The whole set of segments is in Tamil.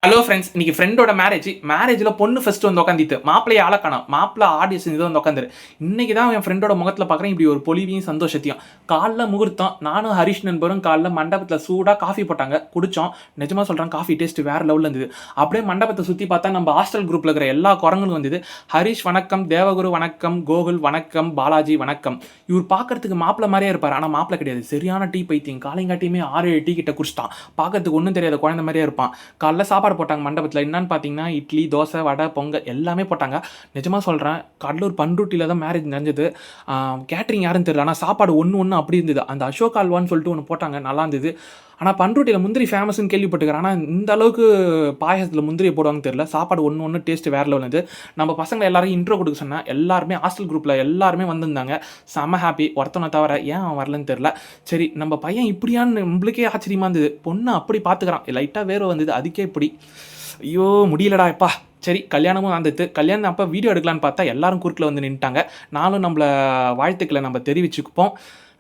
ஹலோ ஃப்ரெண்ட்ஸ், இன்னைக்கு ஃப்ரெண்டோட மேரேஜில் பொண்ணு ஃபர்ஸ்ட் வந்து உட்காந்துட்டு மாப்பிள்ளையை ஆளக்கானோம். மாப்பிள்ளை ஆடியன்ஸ் இது வந்து உட்காந்துரு. இன்னைக்கு தான் என் ஃப்ரெண்டோட முகத்தில் பார்க்குறேன் இப்படி ஒரு பொலிவையும் சந்தோஷத்தையும். காலைல முகூர்த்தம், நானும் ஹரிஷ் நண்பரும் காலைல மண்டபத்தில் சூடாக காஃபி போட்டாங்க, குடித்தோம். நிஜமாக சொல்கிறேன், காஃபி டேஸ்ட் வேறு லெவலில் இருந்தது. அப்படியே மண்டபத்தை சுற்றி பார்த்தா நம்ம ஹாஸ்டல் குரூப்பில் இருக்கிற எல்லா குரங்களும் வந்தது. ஹரிஷ் வணக்கம், தேவகுரு வணக்கம், கோகுல் வணக்கம், பாலாஜி வணக்கம். இவர் பார்க்கறதுக்கு மாப்பிள்ளை மாதிரியே இருப்பார், ஆனால் மாப்பிள்ளை கிடையாது. சரியான டீ பைத்தியம். காலைங்காட்டியுமே 6-7 டீ கிட்ட குடிச்சிட்டான். பார்க்கறதுக்கு ஒன்றும் தெரியாத குழந்தை மாதிரியே இருப்பான். காலைல சாப்பாடு போட்டாங்க மண்டபத்தில். என்னன்னு பார்த்தீங்கன்னா இட்லி, தோசை, வடை, பொங்கல் எல்லாமே போட்டாங்க. நிஜமாக சொல்கிறேன், கடலூர் பண்ருட்டியில் தான் மேரேஜ் நடந்தது. கேட்ரிங் யாருன்னு தெரியல, ஆனால் சாப்பாடு ஒன்று அப்படி இருந்தது. அந்த அசோக் அல்வான்னு சொல்லிட்டு ஒன்று போட்டாங்க, நல்லா இருந்தது. ஆனால் பண்ருட்டியில் முந்திரி ஃபேமஸ்ன்னு கேள்விப்பட்டுக்கிறேன். ஆனால் இந்த அளவுக்கு பாயசத்தில் முந்திரியை போடுவாங்கன்னு தெரியல. சாப்பாடு ஒன்று டேஸ்ட்டு வேறு லெவல் இருந்தது. நம்ம பசங்களை எல்லாரும் இன்ட்ரோ கொடுக்க சொன்னேன். எல்லாருமே ஹாஸ்டல் குரூப்பில் எல்லாருமே வந்திருந்தாங்க. செம்ம ஹாப்பி. ஒருத்தனை தவிர, ஏன் அவன் வரலன்னு தெரில. சரி, நம்ம பையன் இப்படியான்னு நம்மளுக்கே ஆச்சரியமாக இருந்தது. பொண்ணு அப்படி பார்த்துக்கிறான். லைட்டாக வேறு வந்தது, அதுக்கே இப்படி. ஐயோ முடியலடா எப்பா. சரி, கல்யாணமும் வந்துட்டு கல்யாணம் அப்போ வீடியோ எடுக்கலான்னு பார்த்தா எல்லாரும் குறுக்கில் வந்து நின்ட்டாங்க. நானும் நம்மளை வாழ்த்துக்களை நம்ம தெரிவிச்சுக்குப்போம்.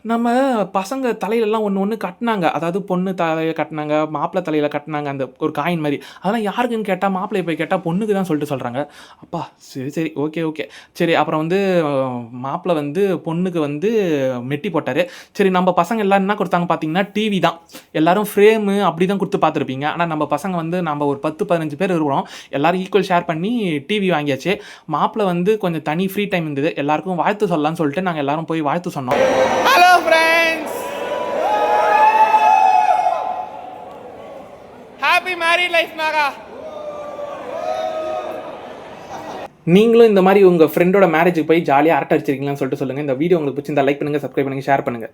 நம்ம பசங்க தலையிலலாம் ஒன்று கட்டினாங்க. அதாவது பொண்ணு தலையில் கட்டினாங்க, மாப்பிள்ளை தலையில் கட்டினாங்க, அந்த ஒரு காயின் மாதிரி. அதெல்லாம் யாருக்குன்னு கேட்டால், மாப்பிள்ளையை போய் கேட்டால் பொண்ணுக்கு தான் சொல்லிட்டு சொல்கிறாங்க. அப்பா சரி ஓகே. சரி, அப்புறம் வந்து மாப்பிள்ளை வந்து பொண்ணுக்கு வந்து மெட்டி போட்டார். சரி, நம்ம பசங்க எல்லாம் என்ன கொடுத்தாங்க பார்த்தீங்கன்னா டிவி தான். எல்லோரும் ஃப்ரேமு அப்படி தான் கொடுத்து பார்த்துருப்பீங்க. ஆனால் நம்ம பசங்க வந்து நம்ம ஒரு 10-15 பேர் இருக்கிறோம். எல்லோரும் ஈக்குவல் ஷேர் பண்ணி டிவி வாங்கியாச்சு. மாப்பிள்ளை வந்து கொஞ்சம் தனி ஃப்ரீ டைம் இருந்தது. எல்லாருக்கும் வாழ்த்து சொல்லலாம்னு சொல்லிட்டு நாங்கள் எல்லோரும் போய் வாழ்த்து சொன்னோம். Hello friends, happy married life Naga. நீங்களும் இந்த மாதிரி உங்கள் ஃப்ரெண்டோட மேரேஜுக்கு போய் ஜாலியாக அரட்டை அடிச்சிருக்கீங்களான்னு சொல்லிட்டு சொல்லுங்கள். இந்த வீடியோ உங்களுக்கு பிடிச்சிருந்தா லைக் பண்ணுங்கள், சப்ஸ்கிரைப் பண்ணுங்கள், ஷேர் பண்ணுங்கள்.